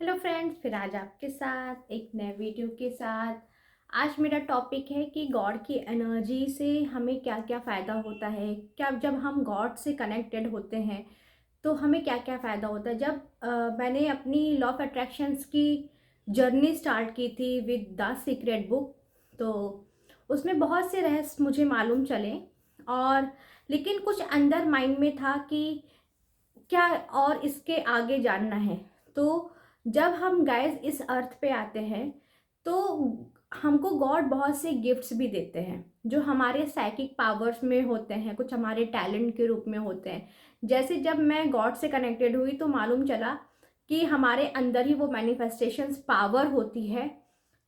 Hello friends, फिर आज आपके साथ एक नए वीडियो के साथ। आज मेरा टॉपिक है कि गॉड की एनर्जी से हमें क्या क्या फ़ायदा होता है। क्या जब हम गॉड से कनेक्टेड होते हैं तो हमें क्या क्या फ़ायदा होता है। जब मैंने अपनी लॉ ऑफ अट्रैक्शंस की जर्नी स्टार्ट की थी विद द सीक्रेट बुक, तो उसमें बहुत से रहस्य मुझे मालूम चले। और लेकिन कुछ अंदर माइंड में था कि क्या और इसके आगे जानना है। तो जब हम गाइस इस अर्थ पे आते हैं तो हमको गॉड बहुत से गिफ्ट्स भी देते हैं जो हमारे साइकिक पावर्स में होते हैं, कुछ हमारे टैलेंट के रूप में होते हैं। जैसे जब मैं गॉड से कनेक्टेड हुई तो मालूम चला कि हमारे अंदर ही वो मैनिफेस्टेशंस पावर होती है,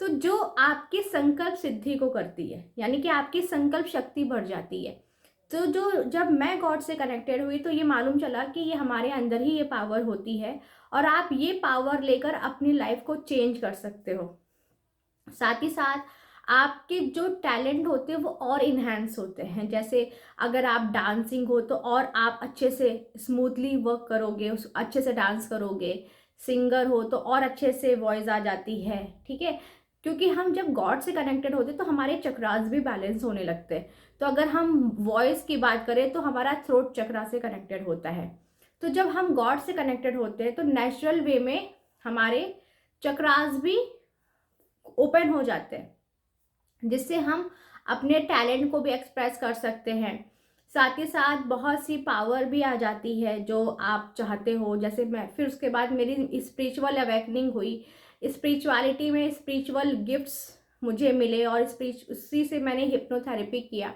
तो जो आपकी संकल्प सिद्धि को करती है, यानी कि आपकी संकल्प शक्ति बढ़ जाती है। तो जो जब मैं गॉड से कनेक्टेड हुई तो ये मालूम चला कि ये हमारे अंदर ही ये पावर होती है और आप ये पावर लेकर अपनी लाइफ को चेंज कर सकते हो। साथ ही साथ आपके जो टैलेंट होते हैं वो और इन्हेंस होते हैं। जैसे अगर आप डांसिंग हो तो और आप अच्छे से स्मूथली वर्क करोगे, उस अच्छे से डांस करोगे। सिंगर हो तो और अच्छे से वॉइस आ जाती है, ठीक है। क्योंकि हम जब गॉड से कनेक्टेड होते तो हमारे चक्रास भी बैलेंस होने लगते हैं। तो अगर हम वॉइस की बात करें तो हमारा थ्रोट चक्रा से कनेक्टेड होता है। तो जब हम गॉड से कनेक्टेड होते हैं तो नेचुरल वे में हमारे चक्रास भी ओपन हो जाते हैं, जिससे हम अपने टैलेंट को भी एक्सप्रेस कर सकते हैं। साथ ही साथ बहुत सी पावर भी आ जाती है जो आप चाहते हो। जैसे मैं फिर उसके बाद मेरी स्पिरिचुअल अवेकनिंग हुई। स्पिरिचुअलिटी में स्पिरिचुअल गिफ्ट्स मुझे मिले और उसी से मैंने हिप्नोथेरेपी किया।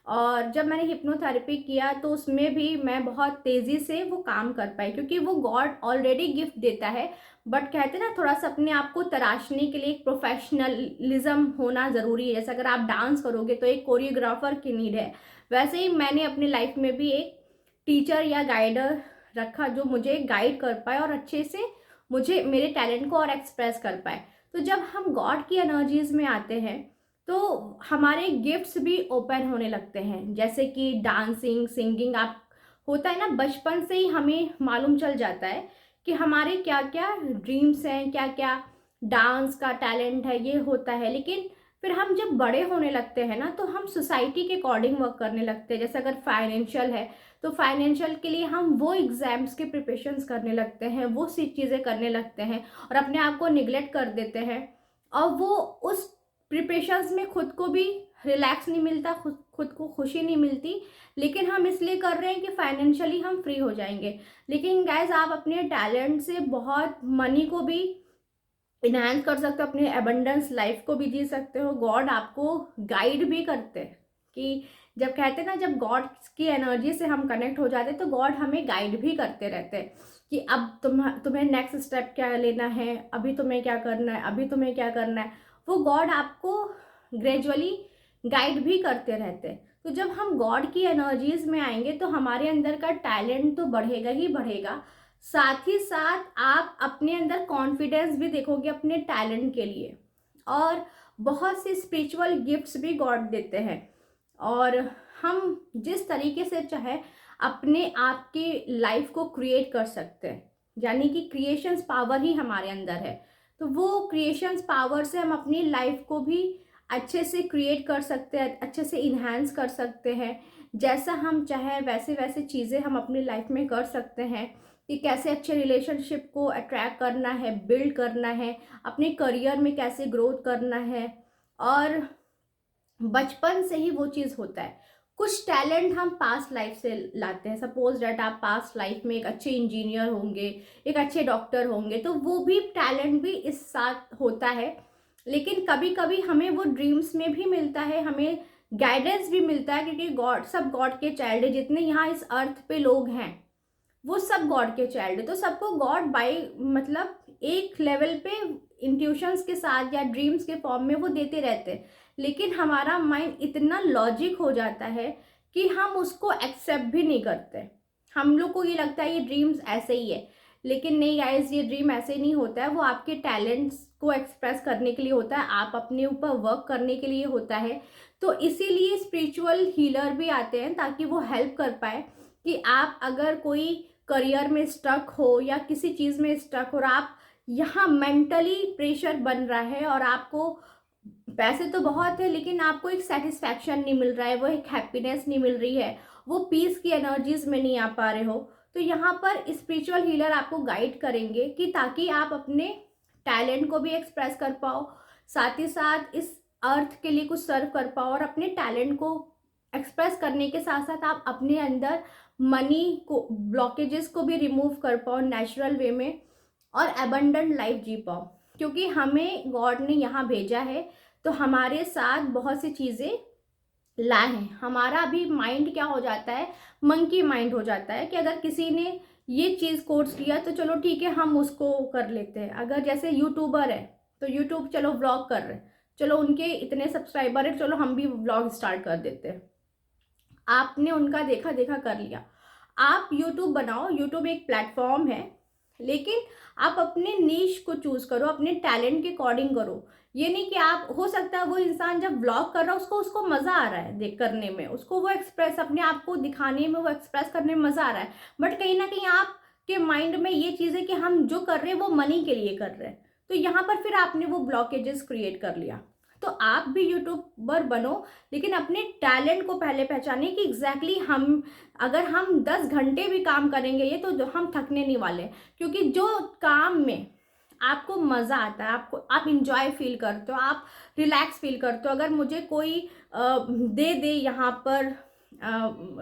और जब मैंने हिप्नोथेरेपी किया तो उसमें भी मैं बहुत तेज़ी से वो काम कर पाई, क्योंकि वो गॉड ऑलरेडी गिफ्ट देता है। बट कहते हैं ना, थोड़ा सा अपने आप को तराशने के लिए एक प्रोफेशनलिज्म होना ज़रूरी है। जैसे अगर आप डांस करोगे तो एक कोरियोग्राफर की नीड है, वैसे ही मैंने अपनी लाइफ में भी एक टीचर या गाइडर रखा जो मुझे गाइड कर पाए और अच्छे से मुझे मेरे टैलेंट को और एक्सप्रेस कर पाए। तो जब हम गॉड की एनर्जीज में आते हैं तो हमारे गिफ्ट्स भी ओपन होने लगते हैं। जैसे कि डांसिंग, सिंगिंग, आप होता है ना, बचपन से ही हमें मालूम चल जाता है कि हमारे क्या क्या ड्रीम्स हैं, क्या क्या डांस का टैलेंट है, ये होता है। लेकिन फिर हम जब बड़े होने लगते हैं ना तो हम सोसाइटी के अकॉर्डिंग वर्क करने लगते हैं। जैसे अगर फाइनेंशियल है तो फाइनेंशियल के लिए हम वो एग्जाम्स के प्रिपरेशंस करने लगते हैं, वो सी चीज़ें करने लगते हैं और अपने आप को निगलेक्ट कर देते हैं। और वो उस प्रिपरेशंस में खुद को भी रिलैक्स नहीं मिलता, खुद को खुशी नहीं मिलती। लेकिन हम इसलिए कर रहे हैं कि फाइनेंशियली हम फ्री हो जाएंगे। लेकिन गाइज, आप अपने टैलेंट से बहुत मनी को भी इनहांस कर सकते हो, अपनी एबंडेंस लाइफ को भी जी सकते हो। गॉड आपको गाइड भी करते हैं कि जब कहते हैं ना, जब गॉड की एनर्जी से हम कनेक्ट हो जाते हैं तो गॉड हमें गाइड भी करते रहते हैं कि अब तुम्हें नेक्स्ट स्टेप क्या लेना है, अभी तुम्हें क्या करना है, अभी तुम्हें क्या करना है। वो गॉड आपको ग्रेजुअली गाइड भी करते रहते हैं। तो जब हम गॉड की एनर्जीज में आएंगे तो हमारे अंदर का टैलेंट तो बढ़ेगा ही बढ़ेगा। साथ ही साथ आप अपने अंदर कॉन्फिडेंस भी देखोगे अपने टैलेंट के लिए। और बहुत से स्पिरिचुअल गिफ्ट्स भी गॉड देते हैं और हम जिस तरीके से चाहे अपने आप की लाइफ को क्रिएट कर सकते हैं। यानी कि क्रिएशंस पावर ही हमारे अंदर है। तो वो क्रिएशंस पावर से हम अपनी लाइफ को भी अच्छे से क्रिएट कर सकते हैं, अच्छे से इन्हांस कर सकते हैं। जैसा हम चाहे वैसे वैसे चीज़ें हम अपनी लाइफ में कर सकते हैं कि कैसे अच्छे रिलेशनशिप को अट्रैक्ट करना है, बिल्ड करना है, अपने करियर में कैसे ग्रोथ करना है। और बचपन से ही वो चीज़ होता है। कुछ टैलेंट हम पास्ट लाइफ से लाते हैं। सपोज डैट आप पास्ट लाइफ में एक अच्छे इंजीनियर होंगे, एक अच्छे डॉक्टर होंगे, तो वो भी टैलेंट भी इस साथ होता है। लेकिन कभी कभी हमें वो ड्रीम्स में भी मिलता है, हमें गाइडेंस भी मिलता है, क्योंकि गॉड, सब गॉड के चाइल्ड है। जितने यहाँ इस अर्थ पे लोग हैं वो सब गॉड के चाइल्ड है। तो सबको गॉड बाई मतलब एक लेवल पे इंट्यूशंस के साथ या ड्रीम्स के फॉर्म में वो देते रहते हैं। लेकिन हमारा माइंड इतना लॉजिक हो जाता है कि हम उसको एक्सेप्ट भी नहीं करते। हम लोग को ये लगता है ये ड्रीम्स ऐसे ही है। लेकिन नहीं गाइस, ये ड्रीम ऐसे नहीं होता है। वो आपके टैलेंट्स को एक्सप्रेस करने के लिए होता है, आप अपने ऊपर वर्क करने के लिए होता है। तो इसीलिए स्पिरिचुअल हीलर भी आते हैं ताकि वो हेल्प कर पाए कि आप अगर कोई करियर में स्टक हो या किसी चीज़ में स्टक हो और आप यहाँ मेंटली प्रेशर बन रहा है और आपको पैसे तो बहुत है लेकिन आपको एक सेटिस्फैक्शन नहीं मिल रहा है, वो एक हैप्पीनेस नहीं मिल रही है, वो पीस की एनर्जीज में नहीं आ पा रहे हो, तो यहाँ पर स्पिरिचुअल हीलर आपको गाइड करेंगे कि ताकि आप अपने टैलेंट को भी एक्सप्रेस कर पाओ, साथ ही साथ इस अर्थ के लिए कुछ सर्व कर पाओ, और अपने टैलेंट को एक्सप्रेस करने के साथ साथ आप अपने अंदर मनी को ब्लॉकेजेस को भी रिमूव कर पाओ नेचुरल वे में, और एबंडेंट लाइफ जी पाओ। क्योंकि हमें गॉड ने यहाँ भेजा है तो हमारे साथ बहुत सी चीज़ें लाए हैं। हमारा भी माइंड क्या हो जाता है, मंकी माइंड हो जाता है कि अगर किसी ने ये चीज़ कोर्स किया तो चलो ठीक है हम उसको कर लेते हैं। अगर जैसे यूट्यूबर है तो यूट्यूब चलो व्लॉग कर रहे हैं, चलो उनके इतने सब्सक्राइबर है, चलो हम भी व्लॉग स्टार्ट कर देते हैं। आपने उनका देखा देखा कर लिया, आप यूट्यूब बनाओ, यूट्यूब एक प्लेटफॉर्म है, लेकिन आप अपने नीश को चूज करो, अपने टैलेंट के अकॉर्डिंग करो। ये नहीं कि आप, हो सकता है वो इंसान जब व्लॉग कर रहा है उसको मज़ा आ रहा है देख करने में, उसको वो एक्सप्रेस अपने आप को दिखाने में, वो एक्सप्रेस करने में मज़ा आ रहा है, बट कहीं ना कहीं आपके माइंड में ये चीज़ है कि हम जो कर रहे हैं वो मनी के लिए कर रहे हैं, तो यहाँ पर फिर आपने वो ब्लॉकेजेस क्रिएट कर लिया। तो आप भी यूट्यूबर बनो, लेकिन अपने टैलेंट को पहले पहचाने कि एग्जैक्टली हम, अगर हम 10 घंटे भी काम करेंगे ये तो हम थकने नहीं वाले, क्योंकि जो काम में आपको मज़ा आता है, आपको आप इंजॉय फील करते हो, आप रिलैक्स फील करते हो, अगर मुझे कोई दे दे यहाँ पर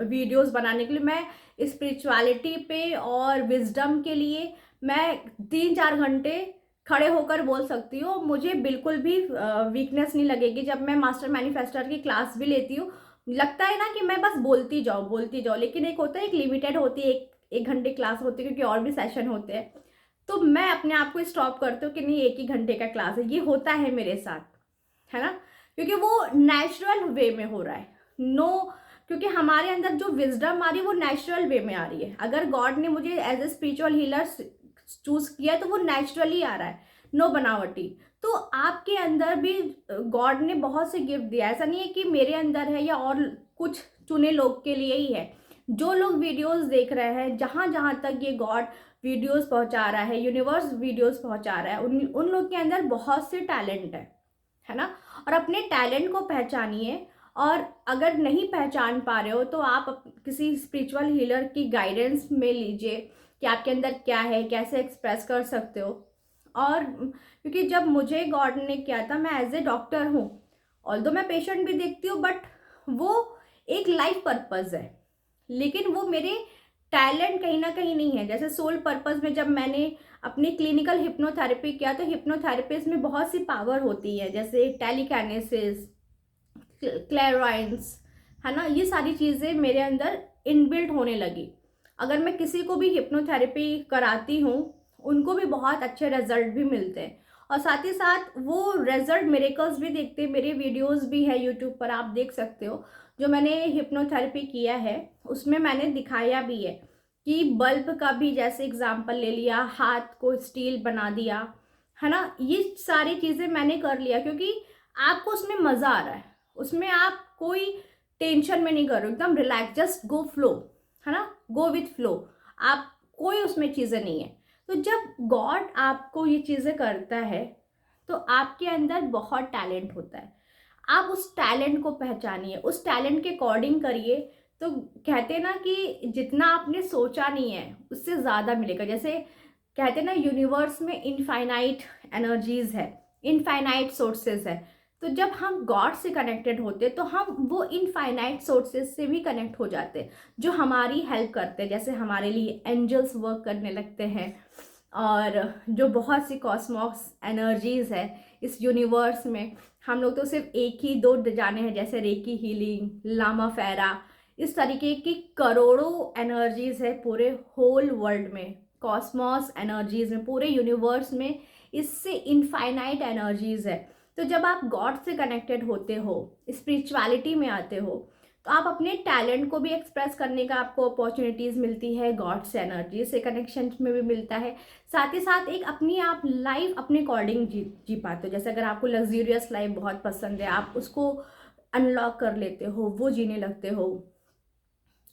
वीडियोस बनाने के लिए, मैं स्पिरिचुअलिटी पे और विजडम के लिए मैं 3-4 घंटे खड़े होकर बोल सकती हूँ, मुझे बिल्कुल भी वीकनेस नहीं लगेगी। जब मैं मास्टर मैनिफेस्टर की क्लास भी लेती हूँ, लगता है ना कि मैं बस बोलती जाओ, लेकिन एक होता है, एक लिमिटेड होती है, एक घंटे क्लास होती है क्योंकि और भी सेशन होते हैं, तो मैं अपने आप को स्टॉप करती हूँ कि नहीं, एक ही घंटे का क्लास है, ये होता है मेरे साथ, है ना, क्योंकि वो नेचुरल वे में हो रहा है। नो, क्योंकि हमारे अंदर जो विजडम आ रही है वो नेचुरल वे में आ रही है। अगर गॉड ने मुझे as a spiritual healer choose किया है तो वो नेचुरली आ रहा है, नो बनावटी। तो आपके अंदर भी गॉड ने बहुत से गिफ्ट दिया, ऐसा नहीं है कि मेरे अंदर है या और कुछ चुने लोग के लिए ही है। जो लोग वीडियोस देख रहे हैं, जहाँ जहाँ तक ये गॉड वीडियोस पहुँचा रहा है, यूनिवर्स वीडियोस पहुँचा रहा है, उन लोग के अंदर बहुत से टैलेंट है ना। और अपने टैलेंट को पहचानिए, और अगर नहीं पहचान पा रहे हो तो आप किसी स्पिरिचुअल हीलर की गाइडेंस में लीजिए कि आपके अंदर क्या है, कैसे एक्सप्रेस कर सकते हो। और क्योंकि जब मुझे गॉड ने किया था, मैं एज ए डॉक्टर हूँ, ऑल्दो मैं पेशेंट भी देखती हूँ, बट वो एक लाइफ पर्पस है, लेकिन वो मेरे टैलेंट कहीं ना कहीं नहीं है। जैसे सोल पर्पस में जब मैंने अपनी क्लिनिकल हिप्नोथेरेपी किया, तो हिप्नोथेरेपिस्ट में बहुत सी पावर होती है, जैसे टेलीकाइनेसिस, क्लैरवाइंस, है ना, ये सारी चीज़ें मेरे अंदर इनबिल्ट होने लगी। अगर मैं किसी को भी हिप्नोथेरेपी कराती हूँ, उनको भी बहुत अच्छे रिजल्ट भी मिलते हैं, और साथ ही साथ वो रिजल्ट मिरेकल्स भी देखते हैं। मेरे वीडियोस भी है यूट्यूब पर, आप देख सकते हो, जो मैंने हिप्नोथेरेपी किया है उसमें मैंने दिखाया भी है कि बल्ब का भी जैसे एग्जाम्पल ले लिया, हाथ को स्टील बना दिया, है ना, ये सारी चीज़ें मैंने कर लिया, क्योंकि आपको उसमें मज़ा आ रहा है, उसमें आप कोई टेंशन में नहीं कर रहे हो, एकदम रिलैक्स, जस्ट गो फ्लो, है ना, गो विथ फ्लो, आप कोई उसमें चीज़ें नहीं है। तो जब गॉड आपको ये चीज़ें करता है तो आपके अंदर बहुत टैलेंट होता है, आप उस टैलेंट को पहचानिए, उस टैलेंट के अकॉर्डिंग करिए। तो कहते हैं ना कि जितना आपने सोचा नहीं है उससे ज़्यादा मिलेगा। जैसे कहते हैं ना, यूनिवर्स में इनफाइनाइट एनर्जीज है, इनफाइनाइट सोर्सेज है, तो जब हम गॉड से कनेक्टेड होते तो हम वो इनफाइनाइट सोर्सेज से भी कनेक्ट हो जाते हैं, जो हमारी हेल्प करते हैं। जैसे हमारे लिए एंजल्स वर्क करने लगते हैं, और जो बहुत सी कॉस्मॉस एनर्जीज है इस यूनिवर्स में, हम लोग तो सिर्फ एक ही दो जाने हैं, जैसे रेकी हीलिंग, लामा फेरा, इस तरीके की करोड़ों एनर्जीज है पूरे होल वर्ल्ड में, कॉस्मॉस एनर्जीज में, पूरे यूनिवर्स में इससे इनफाइनाइट एनर्जीज है। तो जब आप गॉड से कनेक्टेड होते हो, स्पिरिचुअलिटी में आते हो, तो आप अपने टैलेंट को भी एक्सप्रेस करने का आपको अपॉर्चुनिटीज़ मिलती है, गॉड से एनर्जी से कनेक्शन में भी मिलता है। साथ ही साथ एक अपनी आप लाइफ अपने अकॉर्डिंग जी पाते हो। जैसे अगर आपको लग्जूरियस लाइफ बहुत पसंद है, आप उसको अनलॉक कर लेते हो, वो जीने लगते हो,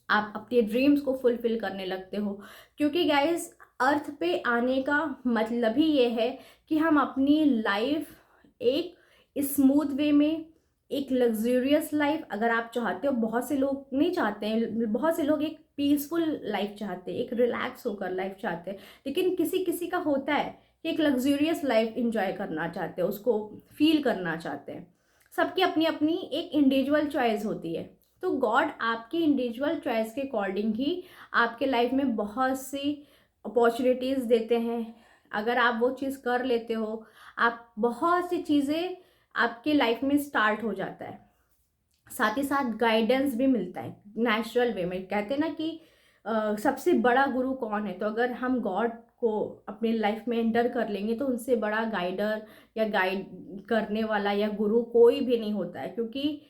आप अपने ड्रीम्स को फुलफिल करने लगते हो। क्योंकि गाइज, अर्थ पे आने का मतलब ही ये है कि हम अपनी लाइफ एक स्मूथ वे में, एक लग्जूरियस लाइफ अगर आप चाहते हो, बहुत से लोग नहीं चाहते हैं, बहुत से लोग एक पीसफुल लाइफ चाहते हैं, एक रिलैक्स होकर लाइफ चाहते हैं, लेकिन किसी किसी का होता है कि एक लग्जूरियस लाइफ इंजॉय करना चाहते हैं, उसको फील करना चाहते हैं। सबकी अपनी अपनी एक इंडिविजुअल चॉइस होती है। तो गॉड आपकी इंडिविजुअल चॉइस के अकॉर्डिंग ही आपके लाइफ में बहुत सी अपॉर्चुनिटीज़ देते हैं। अगर आप वो चीज़ कर लेते हो, आप बहुत सी चीज़ें आपके लाइफ में स्टार्ट हो जाता है। साथ ही साथ गाइडेंस भी मिलता है नेचुरल वे में। कहते हैं ना कि सबसे बड़ा गुरु कौन है, तो अगर हम गॉड को अपनी लाइफ में एंटर कर लेंगे तो उनसे बड़ा गाइडर या गाइड करने वाला या गुरु कोई भी नहीं होता है। क्योंकि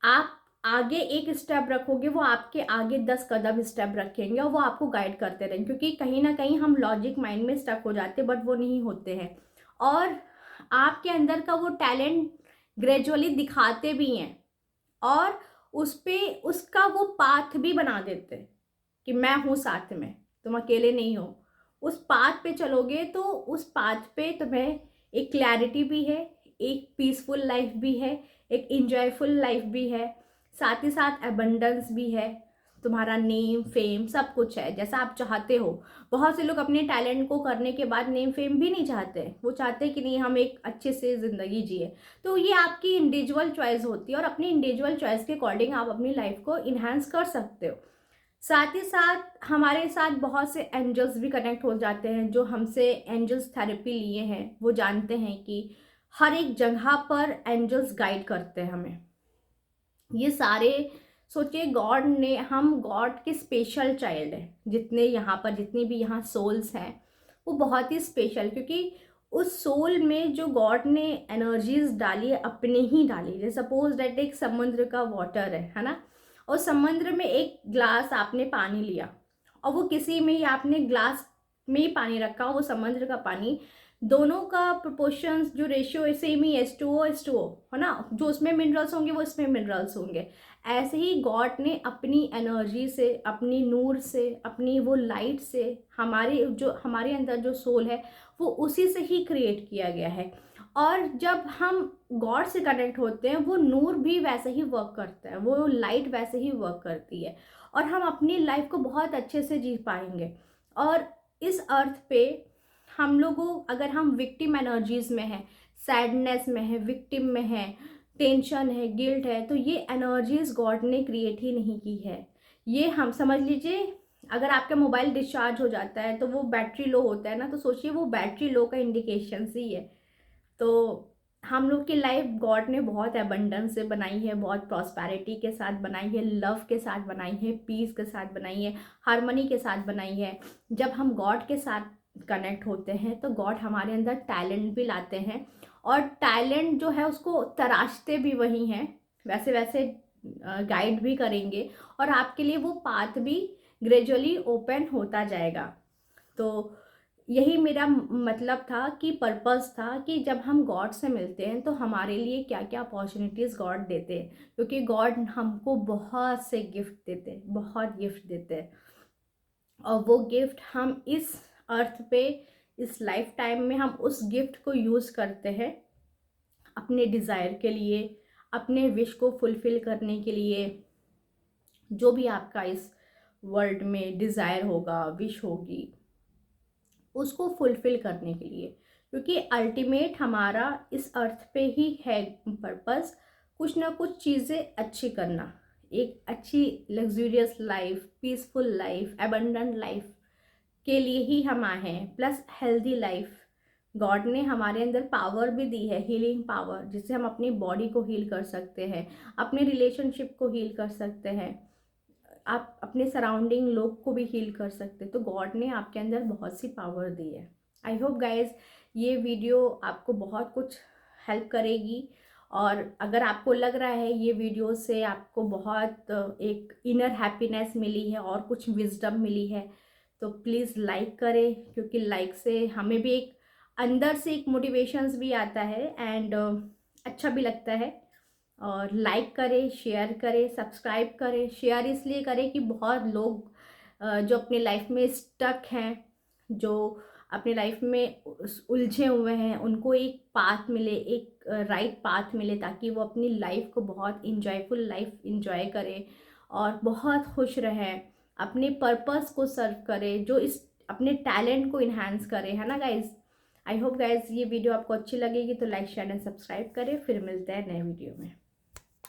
आप आगे एक स्टेप रखोगे, वो आपके आगे 10 कदम स्टेप रखेंगे और वो आपको गाइड करते रहेंगे। क्योंकि कहीं ना कहीं हम लॉजिक माइंड में स्टक हो जाते हैं, बट वो नहीं होते हैं। और आपके अंदर का वो टैलेंट ग्रेजुअली दिखाते भी हैं और उस पे उसका वो पाथ भी बना देते हैं कि मैं हूँ साथ में, तुम अकेले नहीं हो। उस पाथ पे चलोगे तो उस पाथ पे तुम्हें एक क्लैरिटी भी है, एक पीसफुल लाइफ भी है, एक इंजॉयफुल लाइफ भी है, साथ ही साथ एबंडेंस भी है, तुम्हारा नेम फेम सब कुछ है जैसा आप चाहते हो। बहुत से लोग अपने टैलेंट को करने के बाद नेम फेम भी नहीं चाहते, वो चाहते हैं कि नहीं हम एक अच्छे से ज़िंदगी जिए। तो ये आपकी इंडिविजुअल चॉइस होती है और अपनी इंडिविजुअल चॉइस के अकॉर्डिंग आप अपनी लाइफ को इन्हांस कर सकते हो। साथ ही साथ हमारे साथ बहुत से एंजल्स भी कनेक्ट हो जाते हैं। जो हमसे एंजल्स थेरेपी लिए हैं वो जानते हैं कि हर एक जगह पर एंजल्स गाइड करते हैं हमें। ये सारे सोचिए, गॉड ने, हम गॉड के स्पेशल चाइल्ड हैं। जितने यहाँ पर, जितनी भी यहाँ सोल्स हैं वो बहुत ही स्पेशल, क्योंकि उस सोल में जो गॉड ने एनर्जीज डाली है अपने ही डाली है। सपोज दैट एक समुद्र का वाटर है ना, और समुद्र में एक ग्लास आपने पानी लिया और वो किसी में ही आपने ग्लास में ही पानी रखा, वो समुद्र का पानी, दोनों का प्रोपोर्शंस जो रेशियो है सेम ही, H2O है ना। जो उसमें मिनरल्स होंगे वो इसमें मिनरल्स होंगे। ऐसे ही गॉड ने अपनी एनर्जी से, अपनी नूर से, अपनी वो लाइट से हमारे अंदर जो सोल है वो उसी से ही क्रिएट किया गया है। और जब हम गॉड से कनेक्ट होते हैं वो नूर भी वैसे ही वर्क करता है, वो लाइट वैसे ही वर्क करती है और हम अपनी लाइफ को बहुत अच्छे से जी पाएंगे। और इस अर्थ पे हम लोगों, अगर हम विक्टिम एनर्जीज में हैं, सैडनेस में है, विक्टिम में है, टेंशन है, गिल्ट है, तो ये एनर्जीज गॉड ने क्रिएट ही नहीं की है। ये हम समझ लीजिए, अगर आपका मोबाइल डिस्चार्ज हो जाता है तो वो बैटरी लो होता है ना, तो सोचिए वो बैटरी लो का इंडिकेशन ही है। तो हम लोग की लाइफ गॉड ने बहुत एबंडेंस से बनाई है, बहुत प्रॉस्पेरिटी के साथ बनाई है, लव के साथ बनाई है, पीस के साथ बनाई है, हार्मनी के साथ बनाई है। जब हम गॉड के साथ कनेक्ट होते हैं तो गॉड हमारे अंदर टैलेंट भी लाते हैं और टैलेंट जो है उसको तराशते भी वही हैं, वैसे वैसे गाइड भी करेंगे और आपके लिए वो पाथ भी ग्रेजुअली ओपन होता जाएगा। तो यही मेरा मतलब था कि पर्पस था कि जब हम गॉड से मिलते हैं तो हमारे लिए क्या क्या अपॉर्चुनिटीज़ गॉड देते हैं। क्योंकि गॉड हमको बहुत से गिफ्ट देते हैं, बहुत गिफ्ट देते हैं, और वो गिफ्ट हम इस अर्थ पे, इस लाइफ टाइम में हम उस गिफ्ट को यूज़ करते हैं अपने डिज़ायर के लिए, अपने विश को फुलफ़िल करने के लिए। जो भी आपका इस वर्ल्ड में डिज़ायर होगा, विश होगी, उसको फुलफ़िल करने के लिए। क्योंकि अल्टीमेट हमारा इस अर्थ पे ही है पर्पस, कुछ ना कुछ चीज़ें अच्छी करना, एक अच्छी luxurious life, peaceful life, abundant life के लिए ही हम आए हैं। Plus healthy life. गॉड ने हमारे अंदर पावर भी दी है, हीलिंग पावर, जिससे हम अपनी बॉडी को हील कर सकते हैं, अपने रिलेशनशिप को हील कर सकते हैं, आप अपने सराउंडिंग लोग को भी हील कर सकते हैं। तो गॉड ने आपके अंदर बहुत सी पावर दी है। आई होप गाइज ये वीडियो आपको बहुत कुछ हेल्प करेगी। और अगर आपको लग रहा है ये वीडियो से आपको बहुत एक इनर हैप्पीनेस मिली है और कुछ विजडम मिली है, तो प्लीज़ लाइक करें। क्योंकि लाइक से हमें भी एक अंदर से एक मोटिवेशंस भी आता है एंड अच्छा भी लगता है। और लाइक करें, शेयर करें, सब्सक्राइब करें। शेयर इसलिए करें कि बहुत लोग जो अपनी लाइफ में स्टक हैं, जो अपनी लाइफ में उलझे हुए हैं उनको एक पाथ मिले, एक राइट पाथ मिले, ताकि वो अपनी लाइफ को बहुत इंजॉयफुल लाइफ इंजॉय करे और बहुत खुश रहे, अपने पर्पस को सर्व करे, जो इस अपने टैलेंट को इन्हांस करे, है ना गाइज। आई होप गाइज ये वीडियो आपको अच्छी लगेगी, तो लाइक शेयर एंड सब्सक्राइब करें। फिर मिलते हैं नए वीडियो में।